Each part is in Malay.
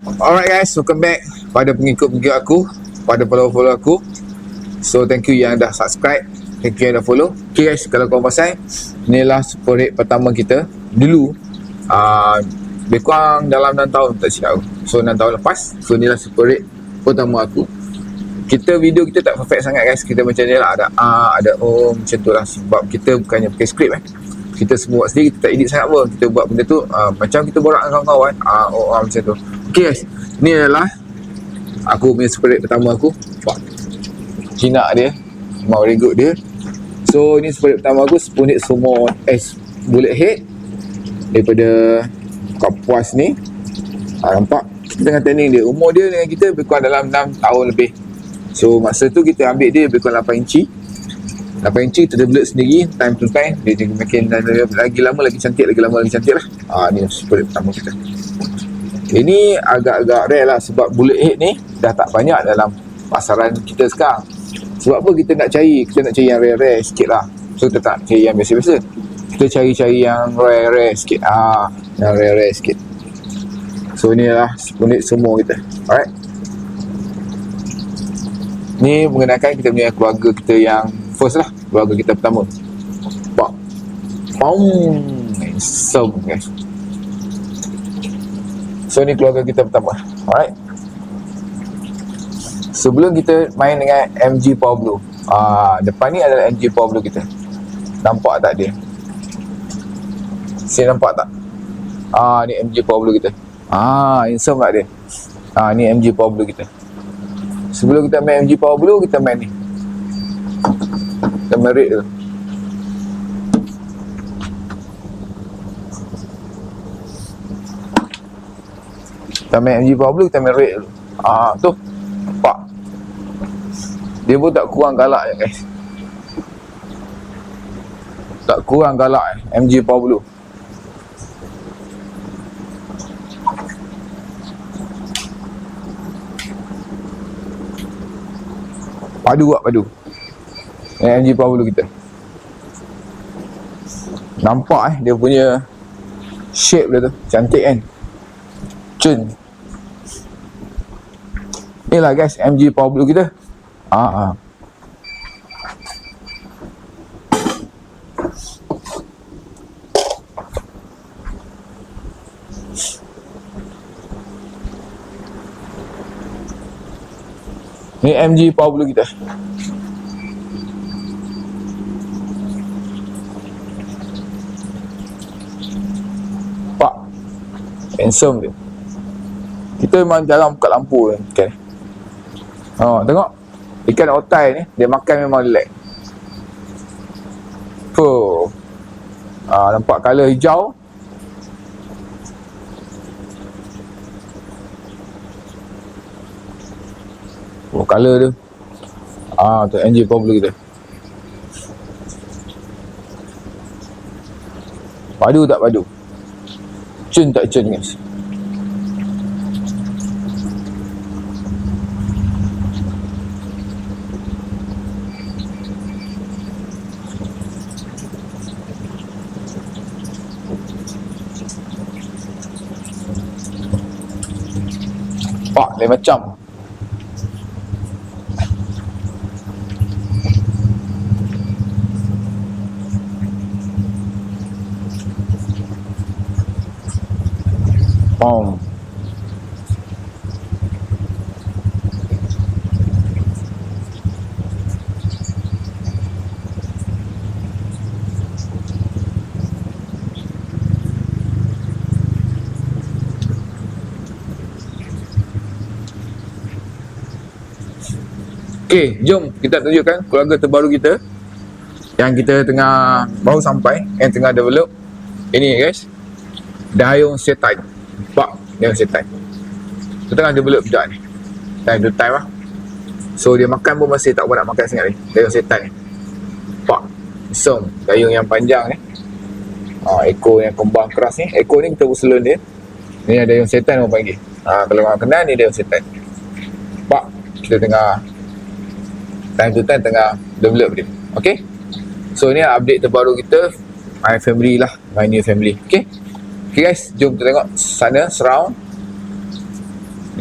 Alright guys, welcome back pada pengikut-pengikut aku, pada follower-follower aku. So thank you yang dah subscribe, thank you yang dah follow. Okay guys, kalau korang pasal, inilah super rate pertama kita. Dulu lebih kurang dalam 6 tahun tak silap aku. So 6 tahun lepas, so inilah super rate pertama aku. Video kita tak perfect sangat guys. Kita macam ni lah, ada ada macam tu lah. Sebab kita bukannya pakai skrip kita semua buat sendiri, kita tak edit sangat pun. Kita buat benda tu macam kita borak dengan kawan-kawan. Macam tu. Okay guys, ni adalah aku punya super rate pertama aku. Jinak dia, mau regut dia. So ni super rate pertama aku, Spunit Sumo S bullet head daripada Kapuas ni. Nampak kita tengah training dia. Umur dia dengan kita lebih kurang dalam 6 tahun lebih. So masa tu kita ambil dia lebih kurang 8 inci. 8 inci kita develop sendiri, time to time dia jadi makin lagi lama lagi cantik, lagi lama lagi cantik lah. Ni super rate pertama kita. Ini agak-agak rare lah sebab bullet head ni dah tak banyak dalam pasaran kita sekarang. Sebab apa kita nak cari yang rare-rare sikit lah. So kita tak cari yang biasa-biasa, kita cari yang rare-rare sikit. Yang rare-rare sikit. So ni lah Spunit semua kita. Alright, ni mengenalkan kita punya keluarga kita yang first lah, keluarga kita pertama. Nampak? Handsome guys. So ni keluarga kita pertama. Alright, sebelum kita main dengan MG Power Blue, depan ni adalah MG Power Blue kita. Nampak tak dia? Sini nampak tak? Ni MG Power Blue kita. Handsome tak dia? Ni MG Power Blue kita. Sebelum kita main MG Power Blue, kita main ni. Kita main red dulu. Kita main MG Power Blue, kita main red dulu. Tu nampak? Dia pun tak kurang galak je guys. Tak kurang galak MG Power Blue. Padu tak padu MG Power Blue kita. Nampak dia punya shape dia tu cantik kan. Cun. Ni lah guys MG Power Blue kita. Ni MG Power Blue kita. Pak handsome dia. Kita memang jarang buka lampu ikan. Tengok ikan otai ni, dia makan memang relax. Nampak color hijau. Color dia. Tu MG Power Blue kita. Padu tak padu? Cun tak cun guys? Lain macam. Okay, jom kita tunjukkan keluarga terbaru kita yang kita tengah baru sampai, yang tengah develop. Ini guys, Dayung Setan. Nampak? Dayung Setan. Kita tengah develop budak ni, time to time lah. So dia makan pun masih tak nak makan sangat ni. Dayung Setan ni. Nampak? Isong, dayung yang panjang ni. Ekor yang kembang keras ni. Ekor ni kita usulun dia. Ni Dayung Setan orang panggil. Kalau orang kenal ni Dayung Setan. Nampak? Kita tengah time to time tengah develop dia. Okay, so ni update terbaru kita, my family lah, my new family. Okay guys, jom kita tengok sana surround.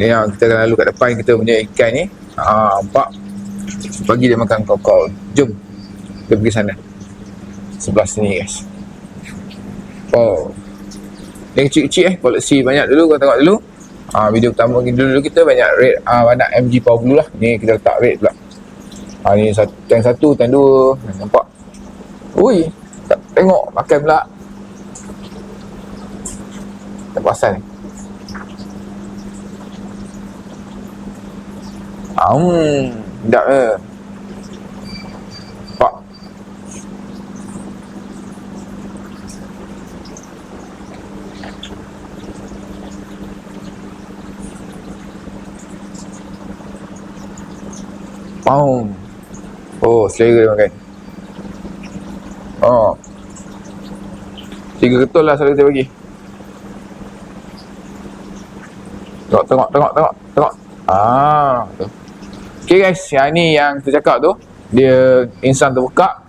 Ni yang kita akan lalu kat depan kita punya ikan ni. Nampak? Bagi dia makan kokol. Jom kita pergi sana, sebelah sini guys. Oh, yang kecil-kecil koleksi banyak dulu. Kau tengok dulu video pertama dulu kita banyak rate banyak MG Power Blue lah. Ni kita letak rate pula. Ni tank 1, tank 2. Nampak? Ui, tak tengok makan pula. Tak pasal ni. Sedap ke? Nampak? Oh, selera dia makan. Oh, 3 ketul lah selalu kita bagi. Tengok. Tu. Okay guys, yang ni yang kita cakap tu, dia insan terbuka.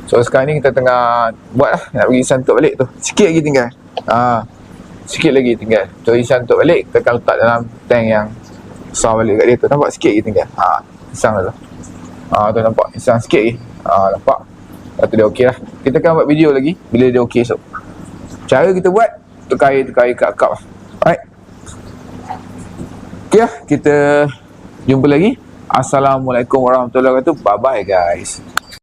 So sekarang ni kita tengah buat lah, nak bagi insan untuk balik tu. Sikit lagi tinggal. Sikit lagi tinggal. So insan untuk balik, kita akan letak dalam tank yang besar balik kat dia tu. Nampak sikit lagi tinggal. Insan tu. Tu nampak insan sikit lagi. Nampak. Lepas tu dia okey lah. Kita akan buat video lagi bila dia okey esok. Cara kita buat, tukar air kat cup lah. Alright. Okay lah, kita jumpa lagi. Assalamualaikum warahmatullahi wabarakatuh. Bye bye guys.